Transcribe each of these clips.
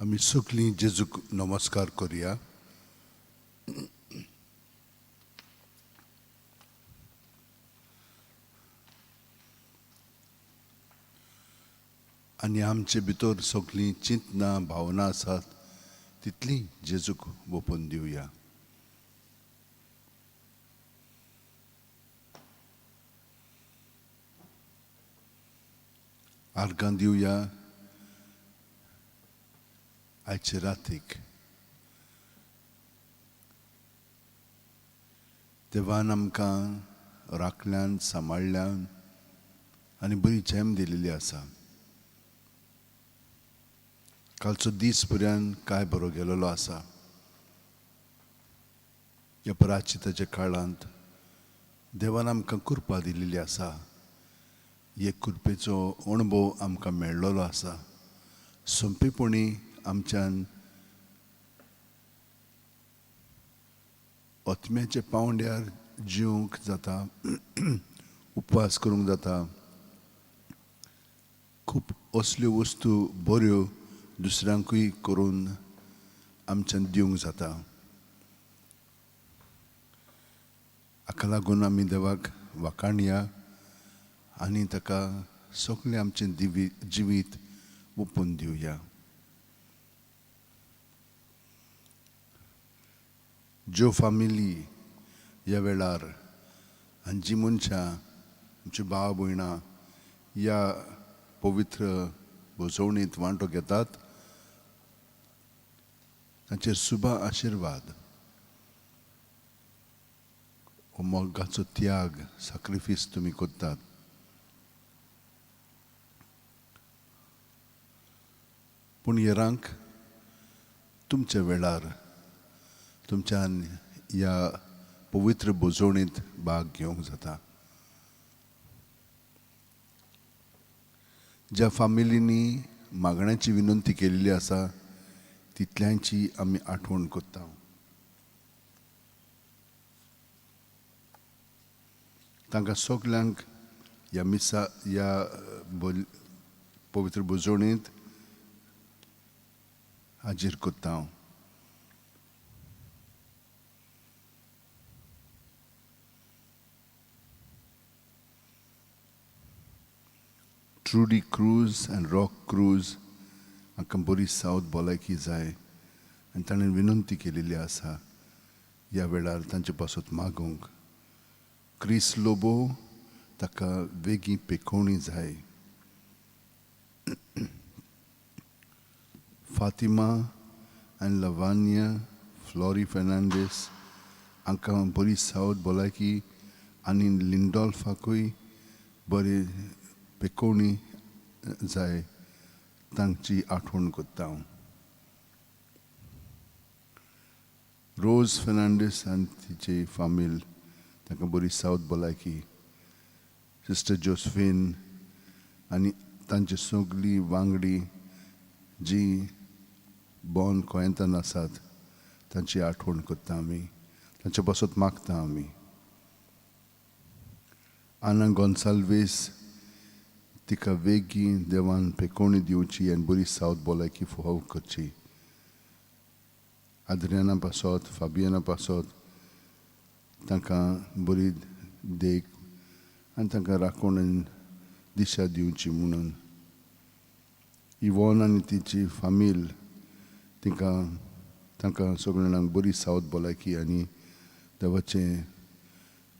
आमी सगळीं जेजूक नमस्कार करुया. आनी आमचे भितर सगळीं चिंतना भावना आसात तितली जेजूक ओपून दिवया. आर्गां दिवया आयचे रातीक. देवान आमकां राखल्यान सांबाळल्यान आनी बरी जैम दिलेली आसा. कालचो दीस पर्यंत काय बरो गेलेलो आसा. ह्या प्राचिताच्या काळांत देवान आमकां कृपा दिलेली आसा. हे कृपेचो अणभव आमकां मेळ्ळलो आसा. सोंपेपणी आमच्यान आत्म्याच्या पांवड्यार जिवंक जाता, उपवास करूंक जाता. खूब असल्यो वस्तू बऱ्यो दुसऱ्यांकूय करून आमच्यान दिवंक जाता. हाका लागून आमी देवाक वाखाणया आनी ताका सगळें आमचें जिवीत ओपून दिवया. ज्यो फामिली ह्या वेळार आनी जीं मनशां आमची भाव भयणां ह्या पवित्र बुजवणेंत वांटो घेतात तांचेर शुभ आशिर्वाद हो मोगाचो त्याग सॅक्रिफीस तुमी करतात. पूण हेरांक तुमच्या वेळार तुमच्यान ह्या पवित्र बुजवणेंत भाग घेवंक जाता. ज्या फामिलींनी मागण्याची विनंती केल्ली आसा तितल्यांची आमी आठवण करता. तांकां सगल्यांक ह्या मिसा ह्या पवित्र बुजवणेंत हाजीर करता हांव. ट्रुडी क्रूज आनी रॉक क्रूज हांकां बरी सावध भलायकी जाय आनी ताणें विनंती केलेली आसा ह्या वेळार तांचे पासत मागूंक. क्रिस लोबो ताका वेगळी पेखवणी जाय. फातिमा आनी लवान्या फ्लोरी फेर्नांडीस हांकां बरी सावध भलायकी आनी लिंडॉल्फाकूय बरी पेखवणी जाय तांची आठवण करता हांव. रोज फेर्नांडीस आनी तिची फामील तांकां बरी सावध भलायकी. सिस्टर जोसेफीन आनी तांची सगळीं वांगडी जीं बोन कोयंतान आसात तांची आठवण करता आमी. तांचे पासत मागता आमी. आना गोन्साल्वीस तिका वेगळी देवान पेखवणी दिवची आनी बरी सावध भलायकी फोव करची. आद्रियाना पासत फाबियाना पासत तांकां बरी देख आनी तांकां राखण आनी दिशा दिवची म्हणून. इवॉन आनी तिची फामील तांकां सगळ्या जाणांक बरी सावध भलायकी आनी देवाचें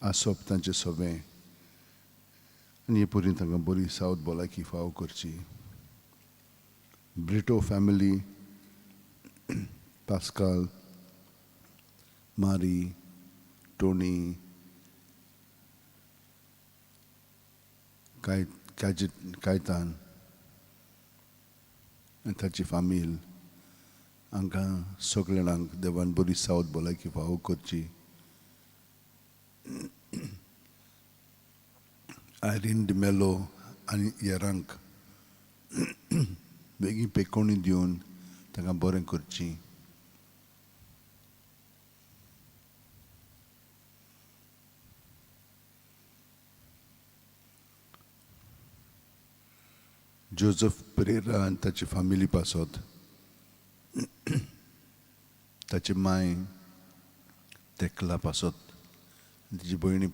आसप तांचें सोबें आनी हे परी तांकां बरी सावध भलायकी फाव करची. ब्रिटो फॅमिली पास्काल, मारी, टोनी, कायतान आनी ताची फामील हांकां सगळ्या जाणांक देवान बरी सावध भलायकी फाव करची. आयरीन डिमेलो आनी हेरांक वेगळी पेखवणी दिवन तांकां बरें करची. जोसेफ पेरेरा आनी ताची फामिली पासत ताची माय तेकला पासत तिची भयणी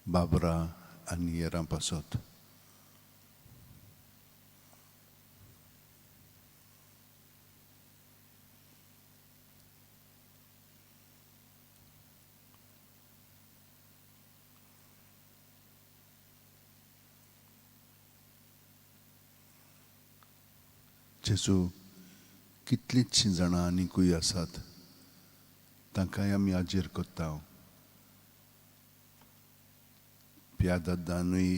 बाबरा आनी येरां पासत. जेजू कितलींशीं जाणां आनीकूय आसात तांकांय आमी आजेर कोत्ता. प्यादादानूय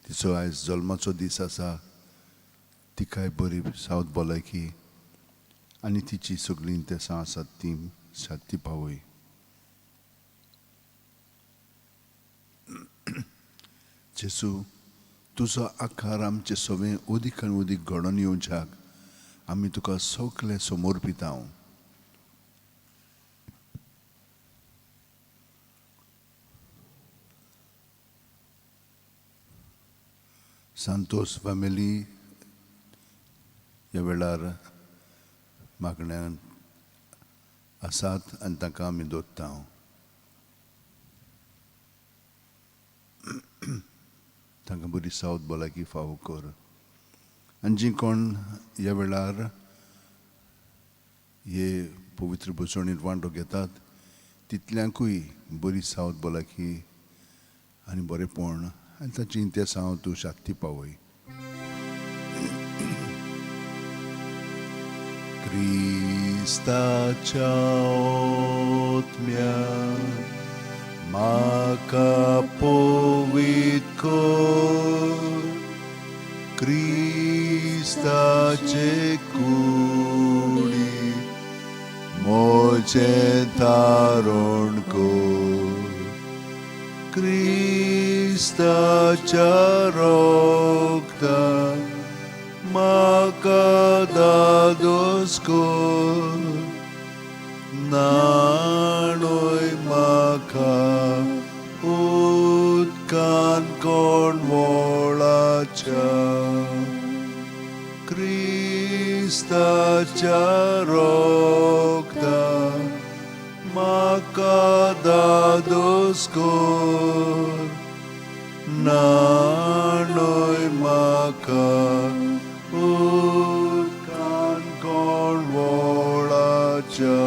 तिचो आयज जल्माचो दीस आसा, तिकाय बरी सावत भलायकी आनी तिची सगळीं इंतेसां आसात तीं शांती पावय. जेजू तुजो आकार आमचे सगळें उदीक आनी उदीक घडोवन येवच्याक आमी तुका सगळे समर्पिता. सांतोस फॅमिली ह्या वेळार मागण्यांत आसात आनी तांकां आमी दोत्ता. तांकां बरी सावत भलायकी फावो कर. आनी जीं कोण ह्या वेळार हे पवित्र बसवणेंत वांटो घेतात तितल्यांकूय बरी सावत भलायकी आनी बरेंपण आनी ताची इंतेसां तूं शांती पावय. क्रिस्ताच्या ओतम्यान म्हाका पवित्र कर, क्रिस्ताचे कुडी मोचें तारण कर. क्रिस्ताच्या रोगतान म्हाका दादोस कर, नाणोय म्हाका उदकान कोण वळाच्या. क्रिस्ताच्या रोगतान म्हाका दादोस कर, नाणोय म्हाका उदकान कोण वळाच्या.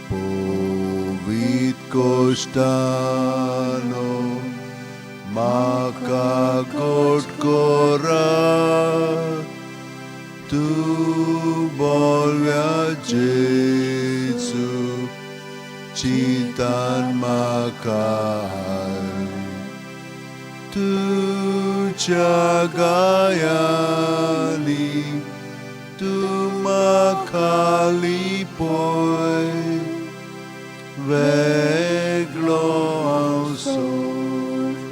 पवित्र कोश्टानो म्हाका गोट कोरा, तूं बोलव्या जेजू चिंतान म्हाका हाय. तुज्या गायांनी तूं म्हाका लिपय, वेगळो हांव सोडूंक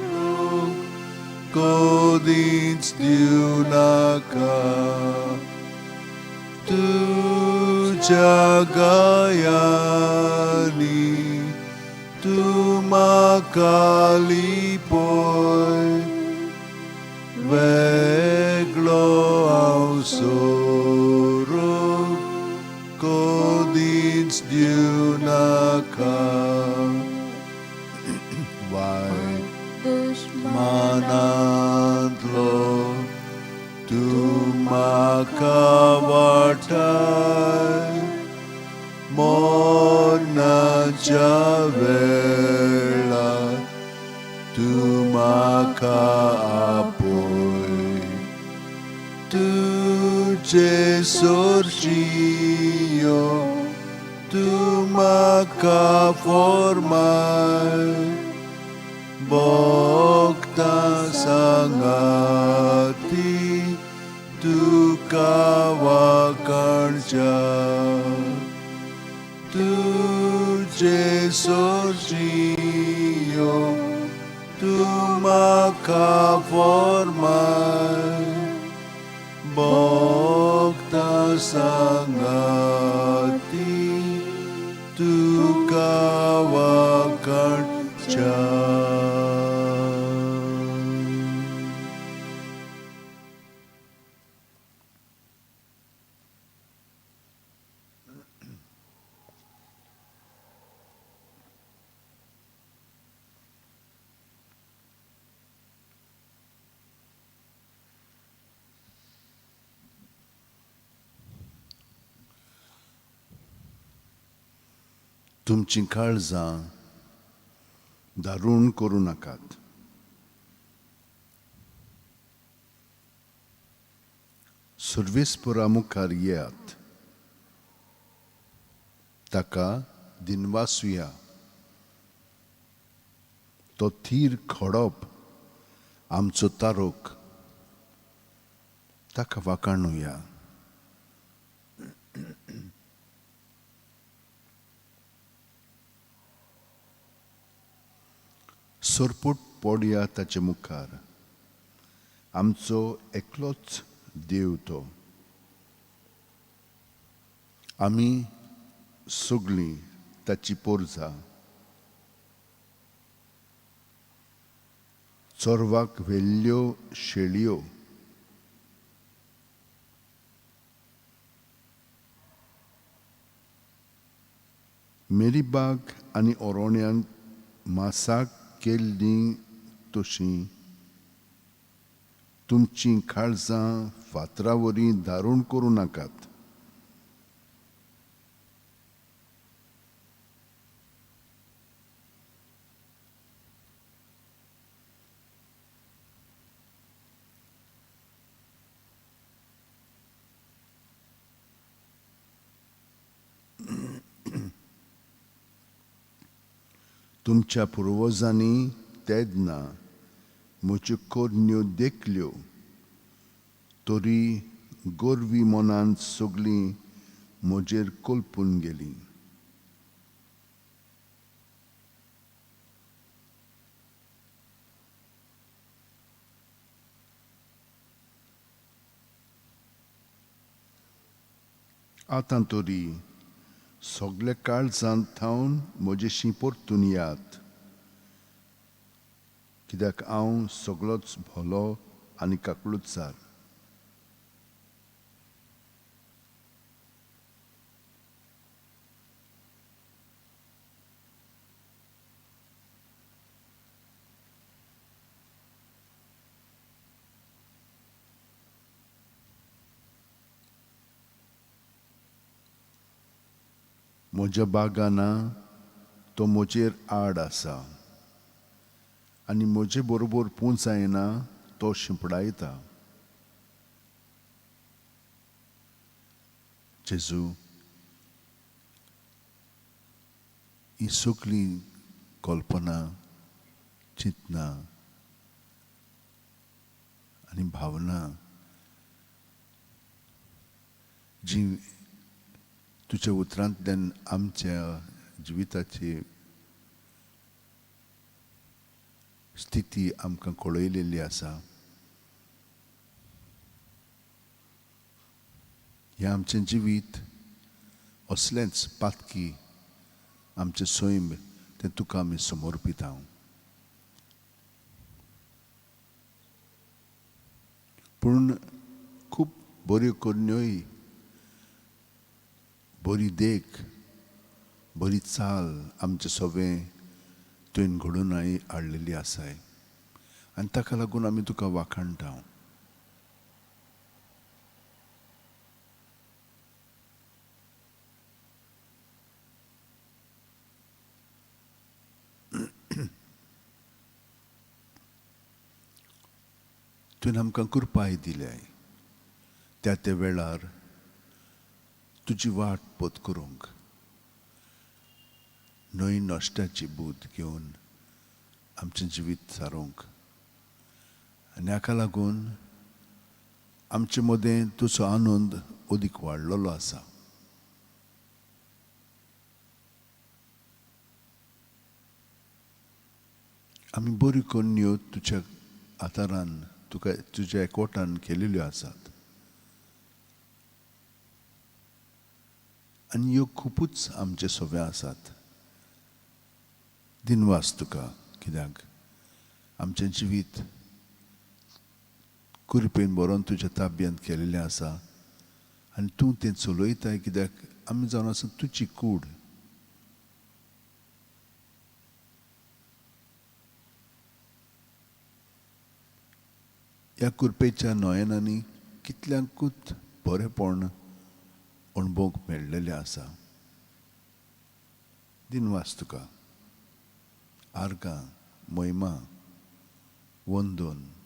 कोदींच दिवनाका. तुज्या गायांनी तूं म्हाका लिपय, वेगळो हांव सोडूंक कोदींच दिवनाका. दुश्मनांतलो तूं म्हाका वाटाय, मोर्नाच्या वेळार तूं म्हाका आपय. तुजे सोर्चियो तूं म्हाका फॉर्माय, भोगतां सांगाती तुका वाकणच्या. तुजे सोर्चियो तूं म्हाका फॉर्माय, भोगतां सांगाती तुका वाकणच्या. तुमची काळजां दारूण करूं नाकात. सर्वेस्परा मुखार येयात, ताका दिनवासुया. तो थीर खडप आमचो तारोक, ताका वाखाणुया. सोरपूट पडया ताचे मुखार, आमचो एकलोच देव तो. आमी सगळीं ताची पोरजां. चोरवाक व्हेल्ल्यो शेळयो, मेरीबाग आनी ओरोण्यांक मासाक केल्लीं तशीं तुमचीं काळजां फातरावरीं दारूण करूं नाकात. तुमच्या पुर्वजांनी तेदना म्हज्यो कोरण्यो देखल्यो, तरी गोरवी मनान सगळीं म्हजेर कोलपून गेलीं. आतां तरी सगळे काळजांत थावन म्हजेशी परतून यात, कित्याक हांव सगळोच भलो आनी काकूळटसार. म्हज्या बागाना तो म्हजेर आड आसा, आनी म्हजे बरोबर पूंच जायना तो शिंपडायता. जेजू, ही सगळीं कल्पना, चिंतना आनी भावना जी तुज्या उतरांतल्यान आमच्या जिविताची स्थिती आमकां कळयलेली आसा, हें आमचें जिवीत असलेंच पातकी आमचें सैम तें तुका आमी समर्पिता. पूण खूब बऱ्यो कोरण्योय, बरी देख, बरी चाल आमचें सगळें तुवें घडोवन हाडलेली आसाय, आनी ताका लागून आमी तुका वाखाणटा. तुवें आमकां कृपाय दिल्याय त्या त्या वेळार तुजी वाट पत्करूंक, नवी नश्टाची बूद घेवन आमचें जिवीत सारूंक. आनी हाका लागून आमचे मदें तुजो आनंद अदीक वाडलेलो आसा. आमी बऱ्यो कोन्यो तुज्या आदारान, तुका तुज्या एकवटान केलेल्यो आसात, आनी ह्यो खुबूच आमचे सवे आसात. दिनवास तुका, कित्याक आमचें जिवीत कृपेन बरोवन तुज्या ताब्यांत केलेलें आसा, आनी तूं तें चलयताय, कित्याक आमी जावन आसा तुजी कूड. ह्या कृपेच्या नयनांनी कितल्यांकूच बरेपण अणभवूंक मेळिल्लें आसा. din wastuka, arga, moima, wondon.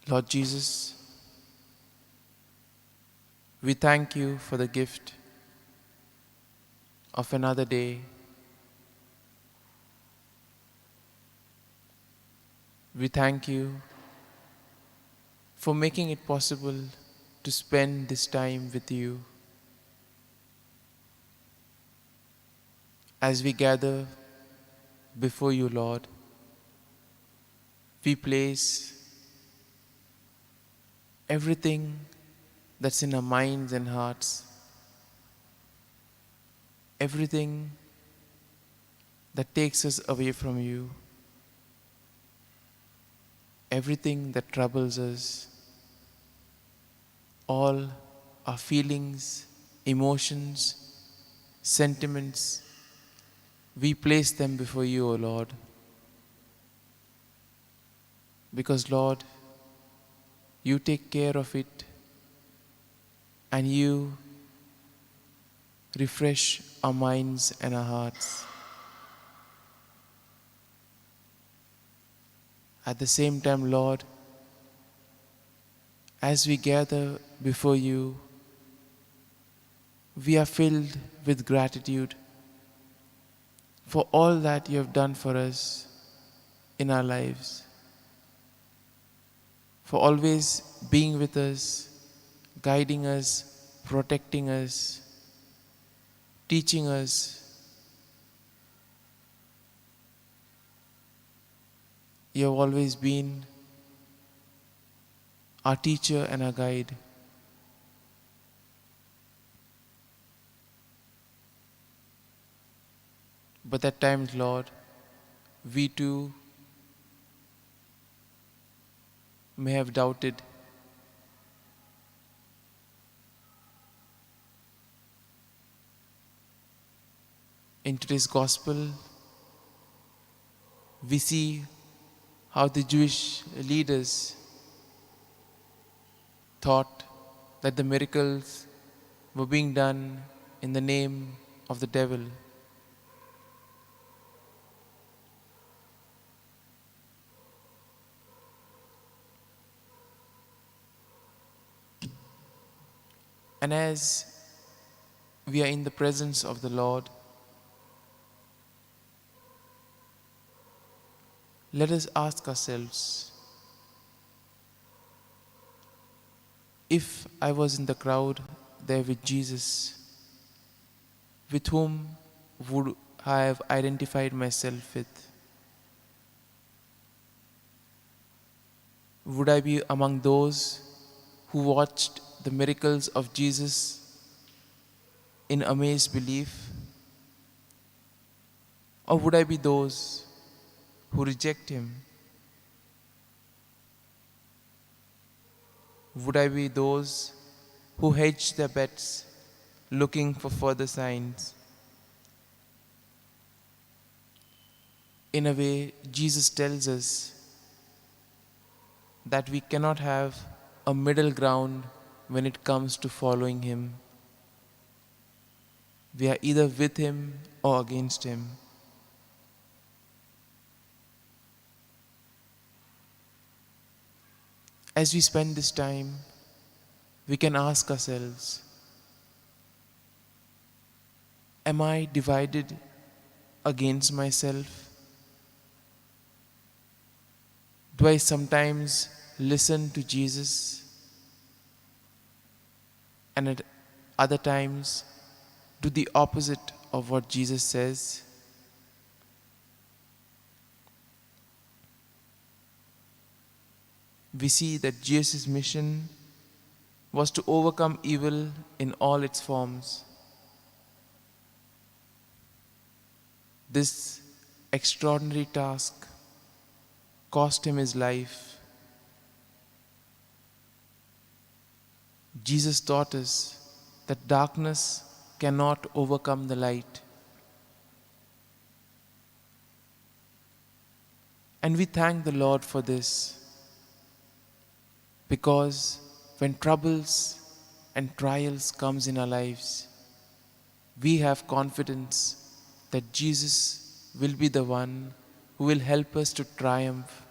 Lord Jesus, we thank you for the gift of another day. We thank you for making it possible to spend this time with you. As we gather before you, Lord, we place everything that's in our minds and hearts, everything that takes us away from you, everything that troubles us, all our feelings, emotions, sentiments, we place them before you, O Lord. because Lord, you take care of it and you refresh our minds and our hearts. At the same time, Lord, as we gather before you, we are filled with gratitude for all that you have done for us in our lives, for always being with us, guiding us, protecting us, teaching us. You have always been our teacher and our guide. But at times, Lord, we too may have doubted. In today's gospel, we see how the Jewish leaders thought that the miracles were being done in the name of the devil. And as we are in the presence of the Lord, let us ask ourselves, if I was in the crowd there with Jesus, with whom would I have identified myself with? Would I be among those who watched the miracles of Jesus in amazed belief? Or would I be those who reject him? Would I be those who hedge their bets, looking for further signs? In a way, Jesus tells us that we cannot have a middle ground when it comes to following him. We are either with him or against him. As we spend this time, we can ask ourselves, am I divided against myself? Do I sometimes listen to Jesus and at other times do the opposite of what Jesus says? We see that Jesus' mission was to overcome evil in all its forms. This extraordinary task cost him his life. Jesus taught us that darkness cannot overcome the light. And we thank the Lord for this, because when troubles and trials comes in our lives, we have confidence that Jesus will be the one who will help us to triumph.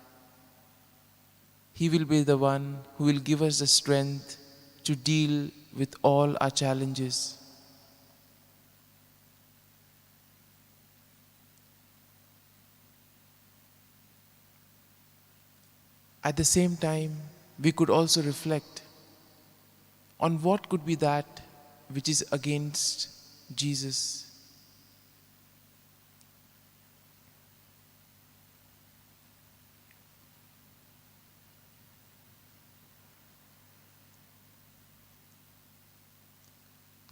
He will be the one who will give us the strength to deal with all our challenges. At the same time, we could also reflect on what could be that which is against Jesus.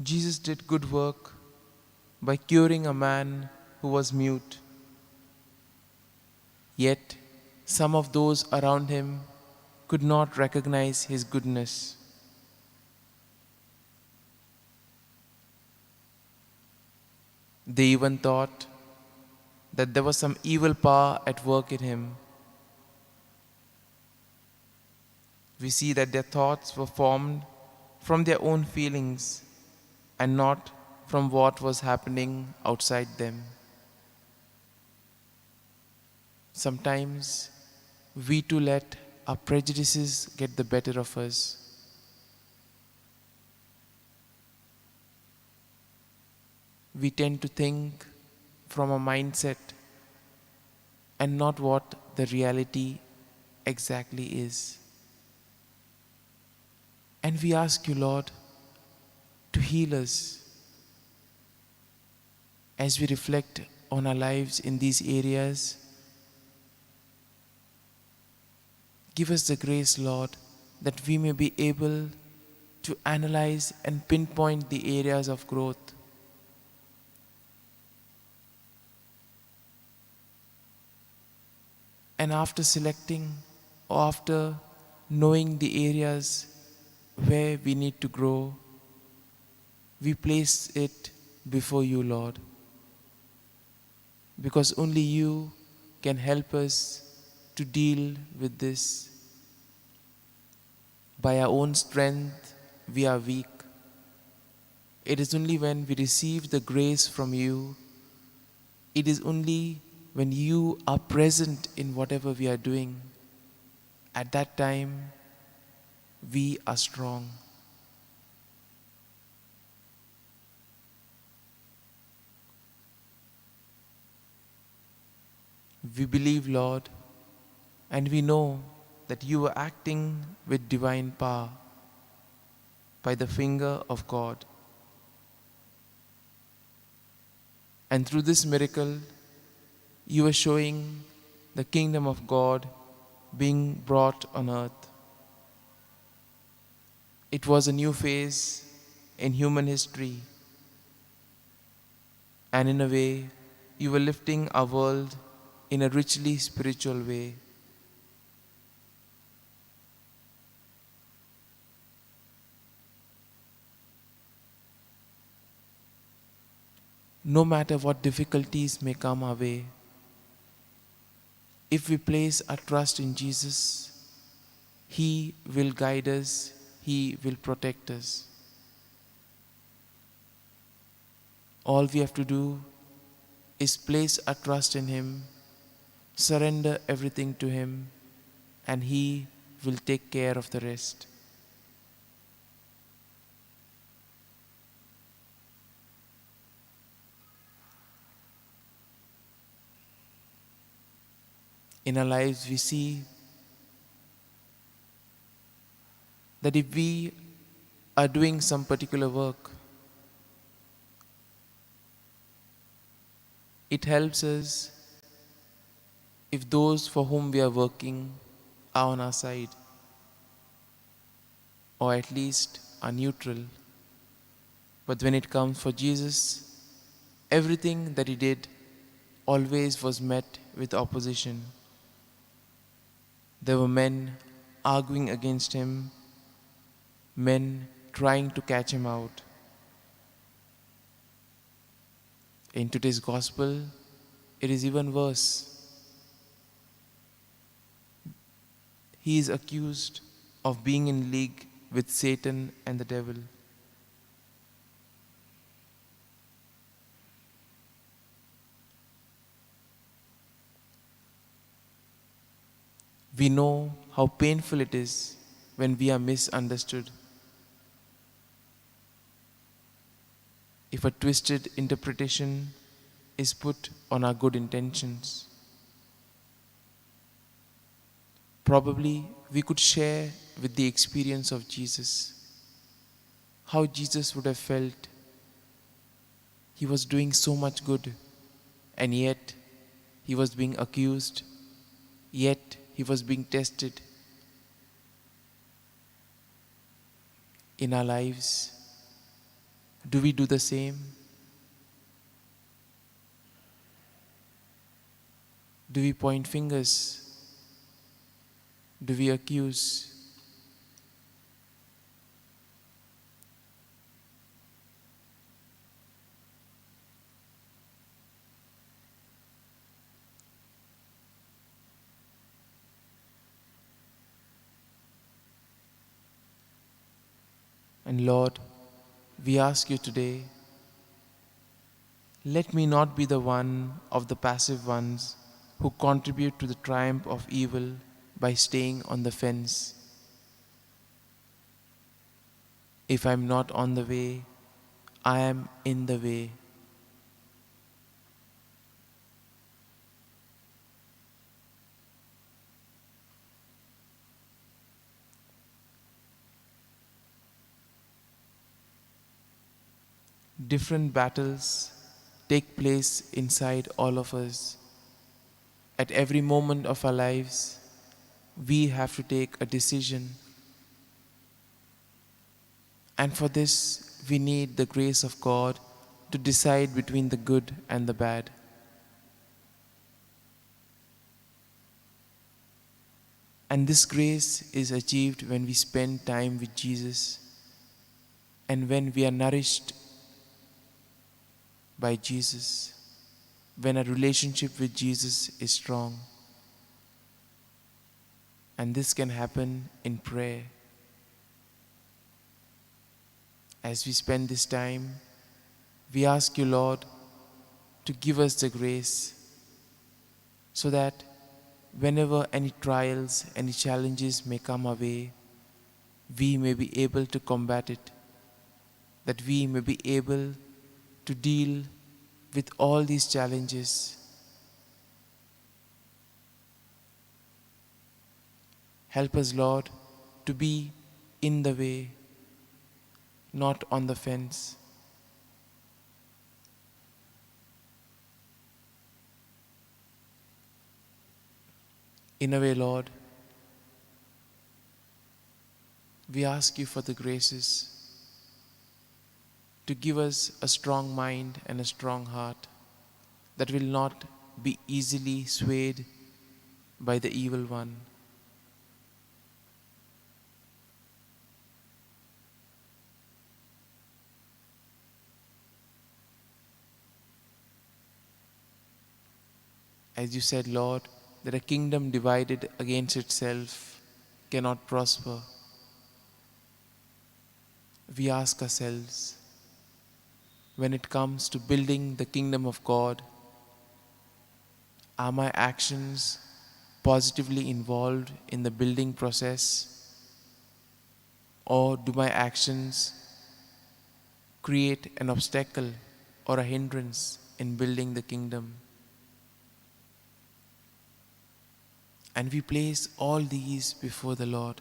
Jesus did good work by curing a man who was mute. Yet, some of those around him could not recognize his goodness. They even thought that there was some evil power at work in him. we see that their thoughts were formed from their own feelings and not from what was happening outside them. Sometimes we too let our prejudices get the better of us. We tend to think from a mindset and not what the reality exactly is. And we ask you, Lord, to heal us as we reflect on our lives in these areas. Give us the grace, Lord, that we may be able to analyze and pinpoint the areas of growth. And after selecting or after knowing the areas where we need to grow, we place it before you, Lord. Because only you can help us to deal with this. By our own strength, we are weak. It is only when we receive the grace from you, it is only when you are present in whatever we are doing, at that time, we are strong. We believe, Lord, and we know that you are acting with divine power by the finger of God. And through this miracle, you are showing the kingdom of God being brought on earth. It was a new phase in human history. And in a way, you were lifting our world in a richly spiritual way. No matter what difficulties may come our way, if we place our trust in Jesus, He will guide us, He will protect us. All we have to do is place our trust in Him, surrender everything to Him, and He will take care of the rest. In our lives, we see that if we are doing some particular work, it helps us if those for whom we are working are on our side, or at least are neutral. But when it comes for Jesus, everything that He did always was met with opposition. There were men arguing against Him, men trying to catch Him out. In today's gospel, it is even worse. He is accused of being in league with Satan and the devil. We know how painful it is when we are misunderstood. If a twisted interpretation is put on our good intentions, probably we could share with the experience of Jesus how Jesus would have felt. He was doing so much good, and yet He was being accused, yet He was being tested. In our lives, do we do the same? Do we point fingers? Do we accuse? And Lord, we ask you today, let me not be the one of the passive ones who contribute to the triumph of evil by staying on the fence. If I am not on the way, I am in the way. Different battles take place inside all of us. At every moment of our lives, we have to take a decision. And for this, we need the grace of God to decide between the good and the bad. And this grace is achieved when we spend time with Jesus and when we are nourished by Jesus, when our relationship with Jesus is strong. And this can happen in prayer. As we spend this time, we ask you, Lord, to give us the grace so that whenever any trials, any challenges may come our way, we may be able to combat it, that we may be able to deal with all these challenges. Help us, Lord, to be in the way, not on the fence. In a way, Lord, we ask you for the graces to give us a strong mind and a strong heart that will not be easily swayed by the evil one. As you said, Lord, that a kingdom divided against itself cannot prosper. We ask ourselves, when it comes to building the kingdom of God, are my actions positively involved in the building process, or do my actions create an obstacle or a hindrance in building the kingdom? And we place all these before the Lord,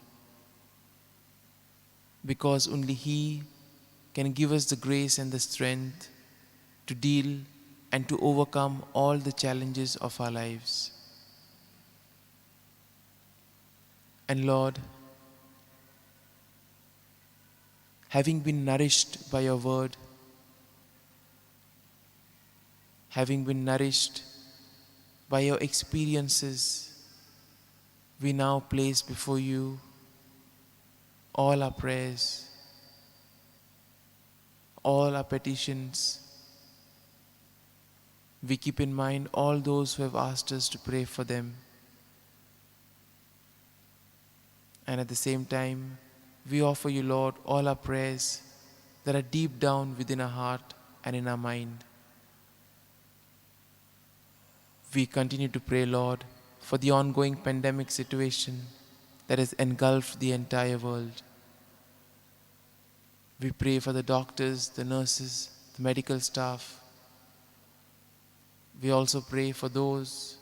because only He can give us the grace and the strength to deal and to overcome all the challenges of our lives. And Lord, having been nourished by your word, having been nourished by your experiences, we now place before you all our prayers, all our petitions. We keep in mind all those who have asked us to pray for them. And at the same time, we offer you, Lord, all our prayers that are deep down within our heart and in our mind. We continue to pray, Lord, for the ongoing pandemic situation that has engulfed the entire world. We pray for the doctors, the nurses, the medical staff. We also pray for those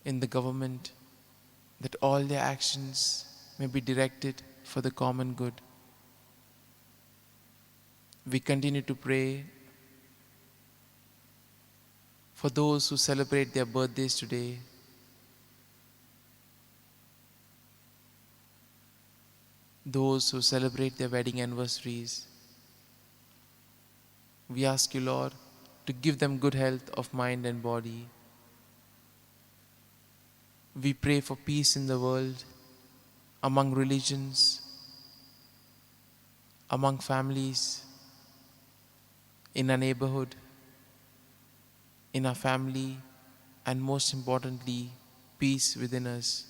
in the government, that all their actions may be directed for the common good. We continue to pray for those who celebrate their birthdays today, those who celebrate their wedding anniversaries. We ask you, Lord, to give them good health of mind and body. We pray for peace in the world, among religions, among families, in our neighborhood, in our family, and most importantly, peace within us.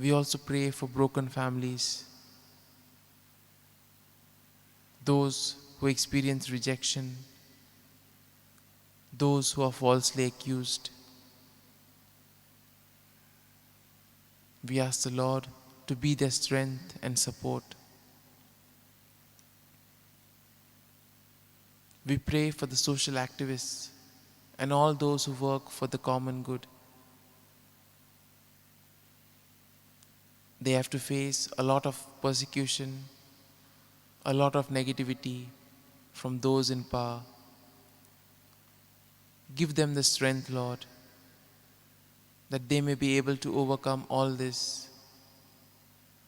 We also pray for broken families, those who experience rejection, those who are falsely accused. We ask the Lord to be their strength and support. We pray for the social activists and all those who work for the common good. They have to face a lot of persecution, a lot of negativity from those in power. Give them the strength, Lord, that they may be able to overcome all this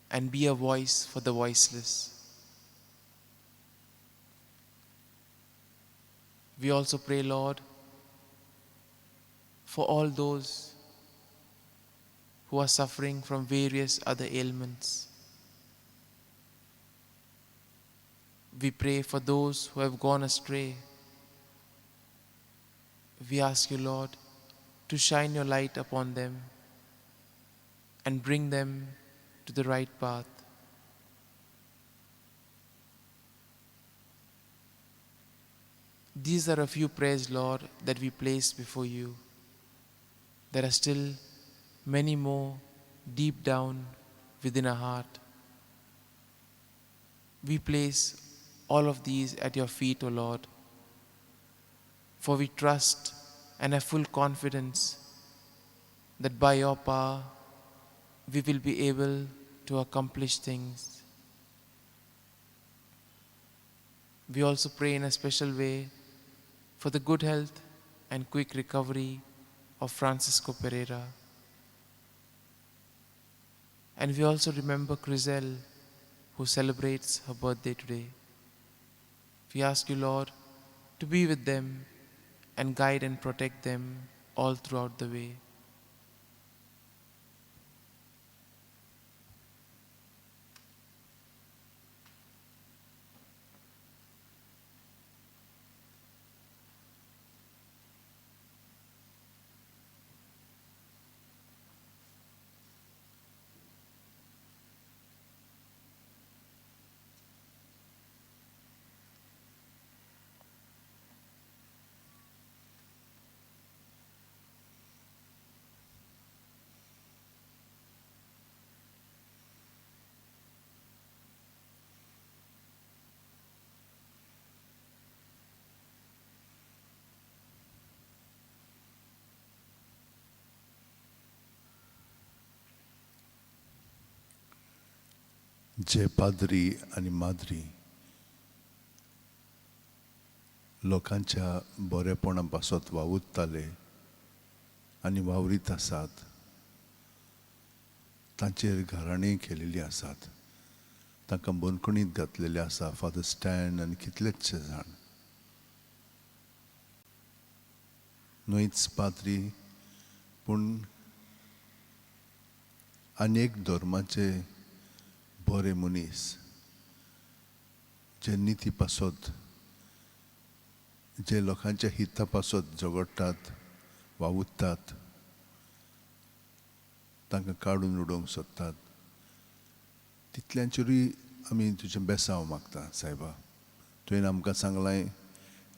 and be a voice for the voiceless. We also pray, Lord, for all those who are suffering from various other ailments. We pray for those who have gone astray. We ask you, Lord, to shine your light upon them and bring them to the right path. These are a few prayers, Lord, that we place before you. There are still many more deep down within our heart. We place all of these at your feet, O Lord, for we trust and have full confidence that by your power we will be able to accomplish things. We also pray in a special way for the good health and quick recovery of Francisco Pereira. And we also remember Crisel, who celebrates her birthday today. We ask you, Lord, to be with them and guide and protect them all throughout the way. जे पाद्री आणि माद्री लोकांच्या बरेपणा पासत वावुरताले आनी वावरीत आसात, तांचेर घराणी केलेली आसात, तांकां बंदखणींत घातलेले आसा फादर स्टॅन आनी कितलेशे जाण. न्हूच पाद्री पूण अनेक धर्माचे बरे मनीस जे निती पासत, जे लोकांच्या हिता पासत झगडटात, वावुरतात, तांकां काडून उडोवंक सोदतात, तितल्यांचेरूय आमी तुजें बेसांव मागता सायबा. तुवें आमकां सांगलां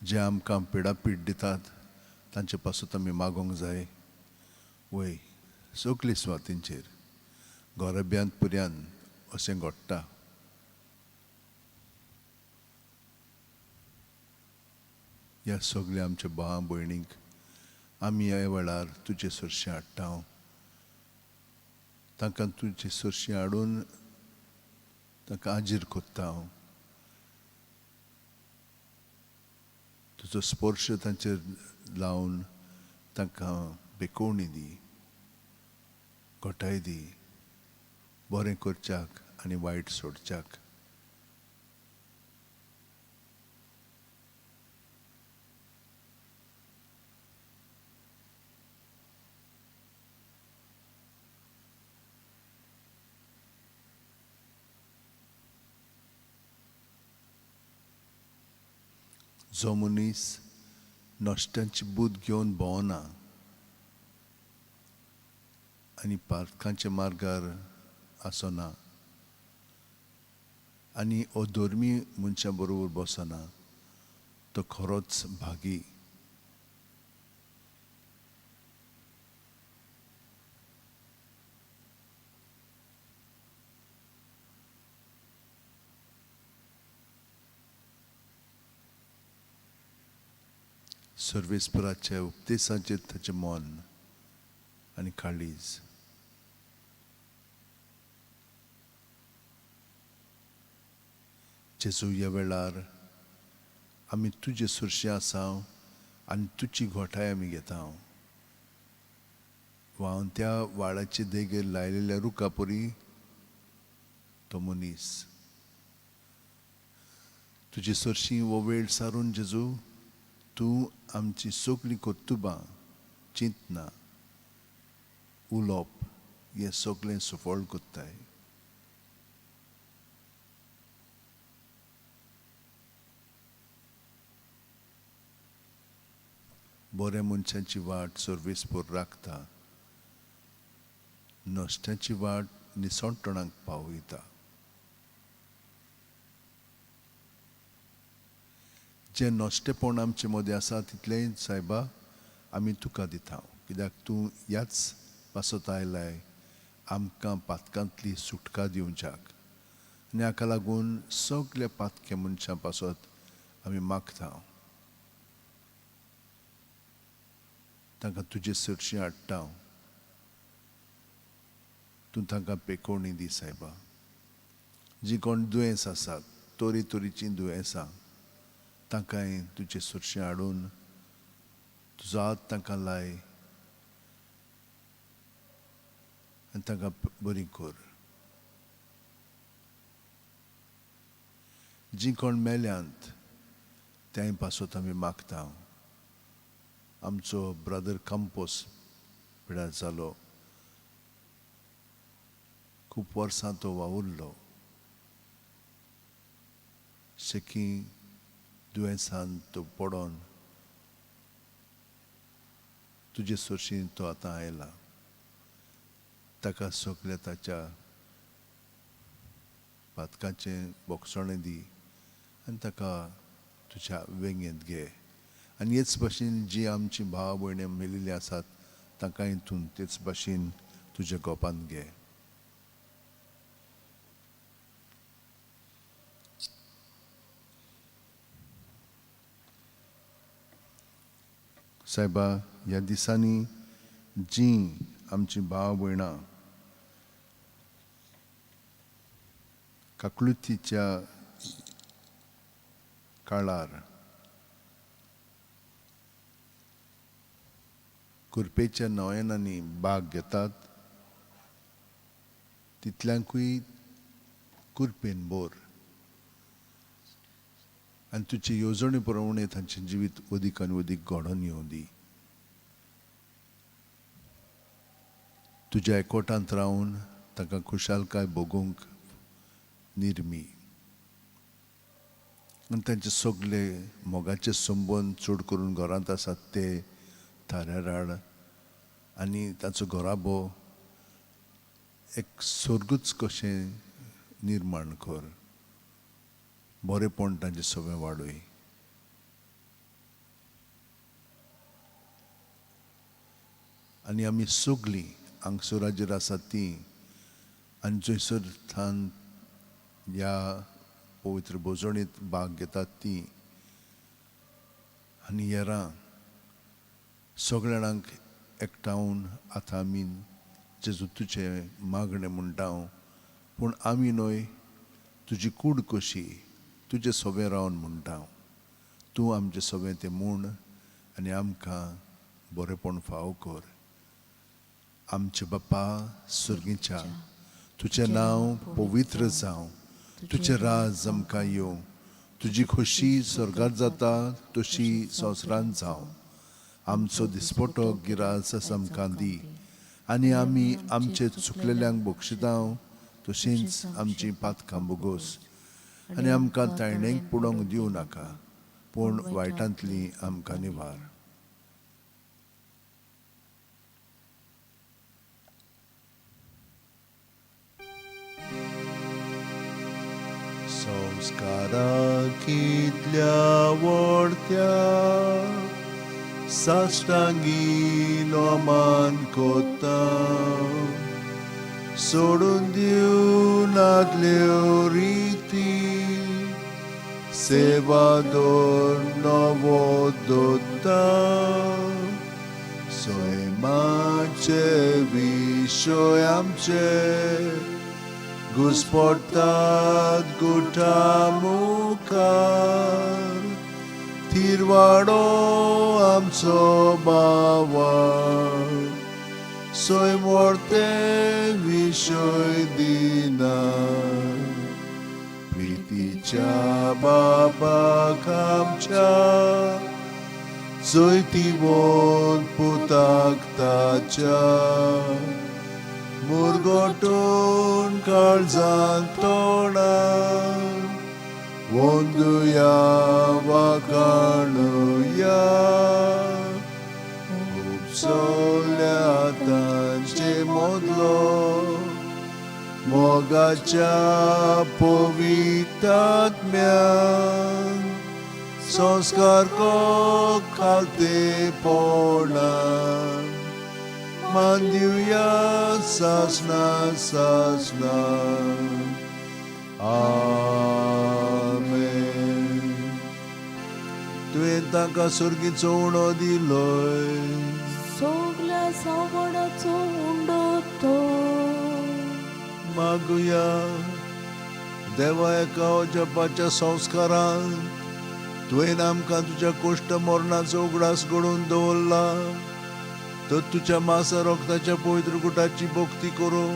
जे आमकां पिडापीड दितात तांचे पासत आमी मागोंक जाय. वय सगली सुवातींचेर गोरब्यांत पुर्यान अशें घडटा. ह्या सगल्या आमच्या भावां भयणींक आमी ह्या वेळार तुजे सरशें हाडटा. तांकां तुजे सरशें हाडून तांकां आजीर कोत्ता. तुजो स्पर्श तांचेर लावन तांकां बेकोवणी दी, घोटाय दी, बरें करच्याक आनी वायट सोडच्याक. जो मनीस नश्टांची बूद घेवन भोंवना आनी पातकांच्या मार्गार आसना आनी अधर्मी मनशा बरोबर बसना, तो खरोच भागी. सर्वेस्पराच्या उपदेशाचेर ताचें मन आनी काळीज. जेजू, ह्या वेळार आमी तुजे सुरशें आसाव आनी तुजी घोटाय आमी घेता. हांव त्या वाळाचे देगेर लायलेल्या रुखा परी तो मनीस. तुजी सुरशीं वो वेळ सारून जेजू, तूं आमची सगळीं कर्तुबां, चिंतना, उलोवप हें सगळें सफळ कोत्ताय. बऱ्या मनशाची वाट सर्वेस्पर राखता, नश्टाची वाट निसंटणाक पावयता. जे नश्टेपण आमचे मदें आसा तितलें सायबा आमी तुका दिता, कित्याक तूं ह्याच पासत आयलाय आमकां पातकांतली सुटका दिवच्याक. आनी हाका लागून सगल्या पातक्या मनशां पासत आमी मागता, तांकां तुजे चडशीं हाडटा. तूं तांकां पेकोवणी दी सायबा. जीं कोण दुयेंस आसात, तोरीचीं दुयेंसां, तांकांय तुजें सुरशें हाडून तुजो हात तांकां लाय आनी तांकां बरीं कर. जीं कोण मेल्यांत त्याय पासत आमी मागता. आमचो ब्रदर कंपोस पिड्यार जालो, खूब वर्सां तो वावुरलो, शेकी दुयेंसान तो पडोन तुजे सुरशीं तो आतां आयला. ताका सगळ्या ताच्या पातकाचें बोगसणें दी आनी ताका तुज्या वेंगेंत घे. आनी हेच भाशेन जीं आमचीं भाव भयणी मेलिल्लीं आसात तांकांय तूं तेच भाशेन तुज्या गोपांत घे. सायबा, ह्या दिसांनी जीं आमचीं भाव भयणां काकुळतीच्या काळार कुरपेच्या नोयनांनी भाग घेतात, तितल्यांकूय कुरपेन बोर आनी तुजे येवजणे प्रमाणे तांचें जिवीत अदीक आनी अदीक घडोवन येवं दी. तुज्या एकवटांत रावन तांकां खुशालकाय भोगूंक निर्मी आनी तांचे सगळे मोगाचे संबंद चड करून घरांत आसात ते थाऱ्यार हाड आनी ताचो घोराबो एक स्वर्गूच कशें निर्माण कर. बरेपण तांचें सगळें वाडय. आनी आमी सगळीं हांगसराचेर आसात तीं आनी जंयसर थान ह्या पवित्र बोजवणेंत भाग घेतात तीं आनी हेरां सगळ्या जाणांक एकठांवन आतां आमी जेजू तुजें मागणें म्हणटा, पूण आमी न्हय तुजी कूड कशी तुजें सोबें रावन म्हणटा. तूं आमचें सोबें तें म्हूण आनी आमकां बरेपण फावो कर. आमचे बापा सुर्गीच्या, तुजें नांव पवित्र जावं, तुजें राज आमकां येवं, तुजी खोशी स्वर्गांत जाता तशी संवसारांत जावं. आमचो दिसपटो गिरास आमकां दी आनी आमी आमचे चुकलेल्यांक बक्षितांव तशींच आमचीं पातकां बोगोस. आनी आमकां ताळणेक पडोवंक दिवं नाका, पूण वायटांतली आमकां निवार. संस्कारांतल्या व्हडत्या साश्टांगी नोमान कोत्ता सोडून दिवन आदल्यो रिती सेवादोर नवो दोत्ता सैमाचे विशय आमचे घुस्पडटात गुठा मुखार थिरवाडो आमचो बावाळ सोय मोरते विशय दिना प्रितीच्या बाबाक आमच्या चोयतीवोन पुताक ताच्या मुरगोटून काळजांत तोंडार वंदुया वाखाणुया उपसोल्या तांचे मोदलो मोगाच्या पवित्रात्म्यान संस्कार को खालते पोणान मान दिवया सासना सासना आमेन. तुवें तांकां सुर्गीचो उणो दिलोय सगल्या सावडाचो उंडो तो मागुया. देवा एका जपाच्या संस्कारांत तुवें आमकां तुज्या कोश्ट मरणाचो उगडास घडोवन दवरला तर तुज्या मासा रोगताच्या पवित्र गुटाची भोक्ती करूं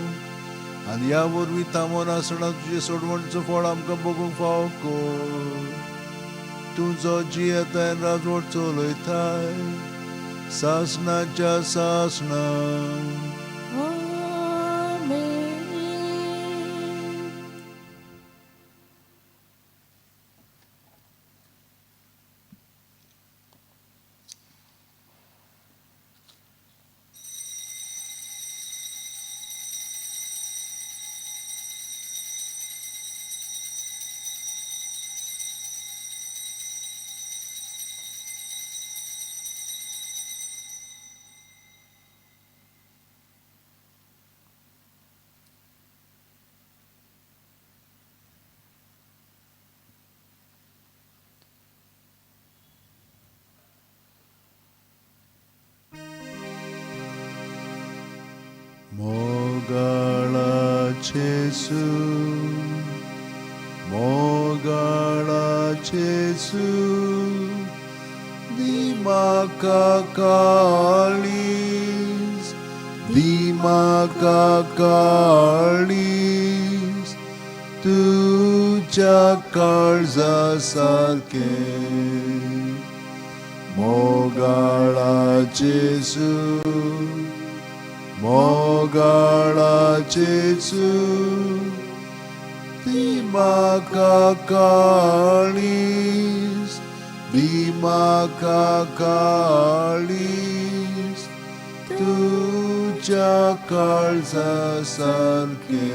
आनी ह्या वरवीं थांबोन आसतना तुजे सोडवणचो फळ आमकां भोगूंक फावो कर. तुजो जी येताय राजवट चलयताय सासनाच्या सासना. Mogałaciesu, Mogałaciesu, Dimakaकाळीस, तुझ्या काळजासारखे. मोगाळाचेसू, मोगाळाचेसू, दिमाकाकाळीस, दिमाकाकाळीस, तुझ्या काळजासारखे.